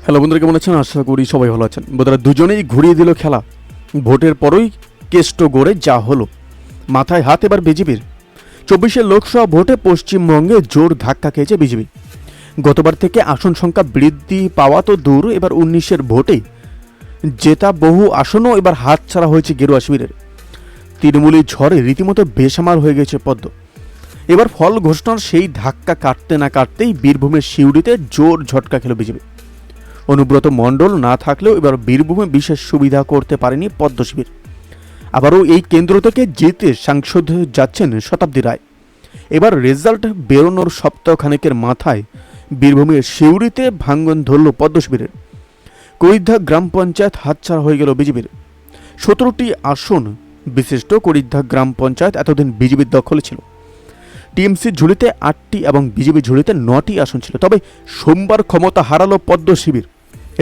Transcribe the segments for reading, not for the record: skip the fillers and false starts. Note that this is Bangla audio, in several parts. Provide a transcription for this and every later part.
হ্যালো বন্ধুরা, কেমন আছেন? আশা করি সবাই ভালো আছেন। বন্ধুরা, দুজনেই ঘুরিয়ে দিল খেলা। ভোটের পরই কেষ্ট গড়ে যা হলো, মাথায় হাত এবার বিজেপির। 24-এর লোকসভা ভোটে পশ্চিমবঙ্গে জোর ধাক্কা খেয়েছে বিজেপি। গতবার থেকে আসন সংখ্যা বৃদ্ধি পাওয়া তো দূর, এবার 19-এর ভোটে জেতা বহু আসনও এবার হাতছাড়া হয়েছে গেরুয়া শিবিরের। তৃণমূলী ঝড়ে রীতিমতো বেসামার হয়ে গেছে পদ্ম। এবার ফল ঘোষণার সেই ধাক্কা কাটতে না কাটতেই বীরভূমের সিউড়িতে জোর ঝটকা খেল বিজেপি। অনুব্রত মণ্ডল না থাকলেও এবার বীরভূমে বিশেষ সুবিধা করতে পারেনি পদ্ম শিবির। আবারও এই কেন্দ্র থেকে জিতে সাংসদ যাচ্ছেন শতাব্দী রায়। এবার রেজাল্ট বেরোনোর সপ্তাহখানেকের মাথায় বীরভূমের সিউড়িতে ভাঙ্গন ধরল পদ্ম শিবিরের। করিদ্ধা গ্রাম পঞ্চায়েত হাতছাড়া হয়ে গেল বিজেপির। 17টি আসন বিশিষ্ট করিদ্ধা গ্রাম পঞ্চায়েত এতদিন বিজেপির দখলে ছিল। টিএমসির ঝুলিতে 8টি এবং বিজেপি ঝুলিতে 9টি আসন ছিল। তবে সোমবার ক্ষমতা হারালো পদ্ম শিবির।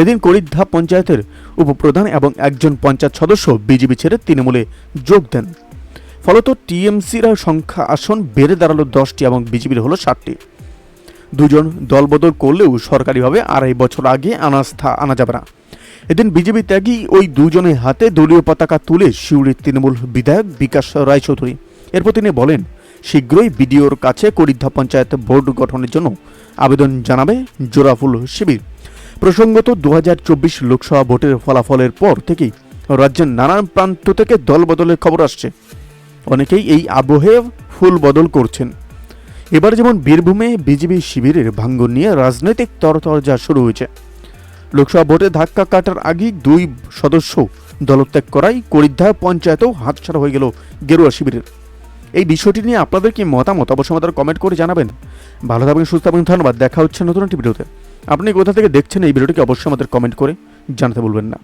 এদিন করিদ্ধা পঞ্চায়েতের উপপ্রধান এবং একজন পঞ্চায়েত সদস্য বিজেপি ছেড়ে তৃণমূলে যোগ দেন। ফলত টিএমসির সংখ্যা আসন বেড়ে দাঁড়ালো 10টি এবং বিজেপির হলো 7টি। দুজন দলবদল করলেও সরকারিভাবে 2.5 বছর আগে আনাস্থা আনা যাবে না। এদিন বিজেপি ত্যাগী ওই দুজনের হাতে দলীয় পতাকা তুলে সিউড়ির তৃণমূল বিধায়ক বিকাশ রায়চৌধুরী। এরপর তিনি বলেন, শীঘ্রই বিডিওর কাছে করিদ্ধা পঞ্চায়েত বোর্ড গঠনের জন্য আবেদন জানাবে জোড়াফুল শিবির। প্রসঙ্গত 2024 লোকসভা ভোটের ফলাফলের পর থেকেই রাজ্যের নানান প্রান্ত থেকে দল বদলের খবর আসছে। অনেকেই এই আবহে ফুল বদল করছেন। এবার যেমন বীরভূমে বিজেপি শিবিরের ভাঙ্গন নিয়ে রাজনৈতিক তরতরজা শুরু হয়েছে। লোকসভা ভোটে ধাক্কা কাটার আগেই 2 সদস্য দলত্যাগ করায় করিদ্ধা পঞ্চায়েতেও হাতছাড়া হয়ে গেল গেরুয়া শিবিরের। এই বিষয়টি নিয়ে আপনাদের কি মতামত অবশ্যই আমাদের কমেন্ট করে জানাবেন। ভালো থাকবেন, সুস্থ থাকবেন, ধন্যবাদ। দেখা হচ্ছে নতুন একটি ভিডিওতে। আপনি কোথা থেকে দেখছেন এই ভিডিওটিকে অবশ্যই আমাদের কমেন্ট করে জানাতে ভুলবেন না।